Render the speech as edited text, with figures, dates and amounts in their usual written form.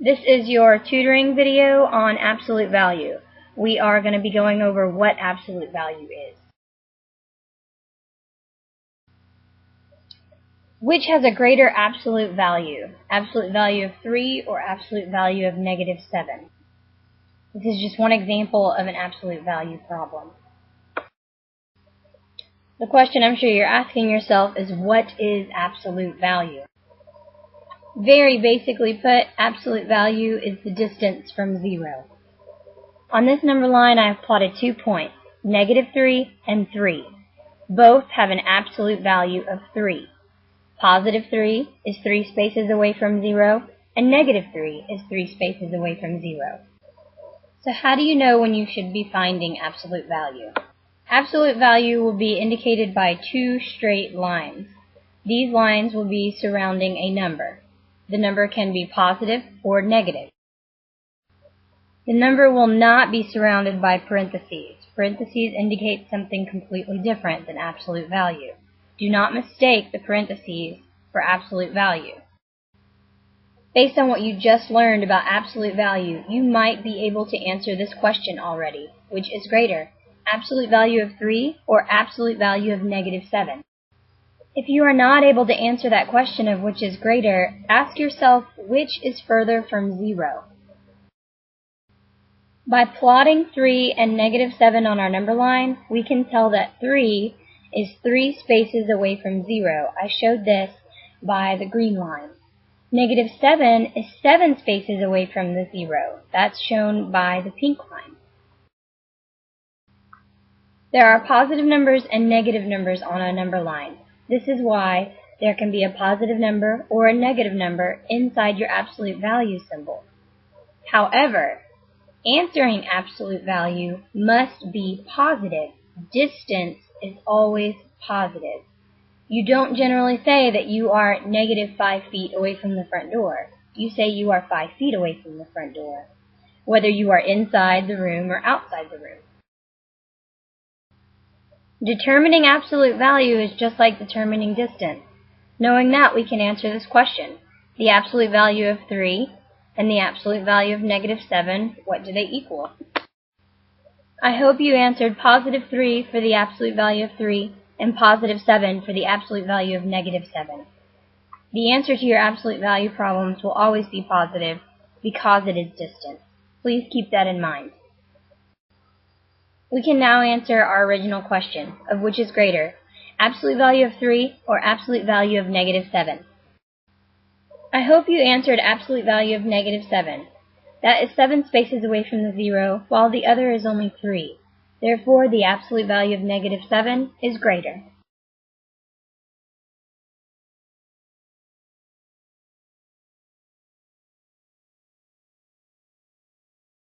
This is your tutoring video on absolute value. We are going to be going over what absolute value is. Which has a greater absolute value? Absolute value of 3 or absolute value of -7? This is just one example of an absolute value problem. The question I'm sure you're asking yourself is, what is absolute value? Very basically put, absolute value is the distance from 0. On this number line I have plotted 2 points, -3 and 3. Both have an absolute value of 3. Positive 3 is 3 spaces away from 0, and -3 is 3 spaces away from 0. So how do you know when you should be finding absolute value? Absolute value will be indicated by 2 straight lines. These lines will be surrounding a number. The number can be positive or negative. The number will not be surrounded by parentheses. Parentheses indicate something completely different than absolute value. Do not mistake the parentheses for absolute value. Based on what you just learned about absolute value, you might be able to answer this question already. Which is greater, absolute value of 3 or absolute value of -7? If you are not able to answer that question of which is greater, ask yourself which is further from 0. By plotting 3 and -7 on our number line, we can tell that 3 is 3 spaces away from 0. I showed this by the green line. -7 is 7 spaces away from the 0. That's shown by the pink line. There are positive numbers and negative numbers on a number line. This is why there can be a positive number or a negative number inside your absolute value symbol. However, answering absolute value must be positive. Distance is always positive. You don't generally say that you are -5 feet away from the front door. You say you are 5 feet away from the front door, whether you are inside the room or outside the room. Determining absolute value is just like determining distance. Knowing that, we can answer this question. The absolute value of 3 and the absolute value of -7, what do they equal? I hope you answered positive 3 for the absolute value of 3 and positive 7 for the absolute value of -7. The answer to your absolute value problems will always be positive because it is distance. Please keep that in mind. We can now answer our original question of which is greater, absolute value of 3 or absolute value of -7. I hope you answered absolute value of -7. That is 7 spaces away from the 0, while the other is only 3. Therefore, the absolute value of -7 is greater.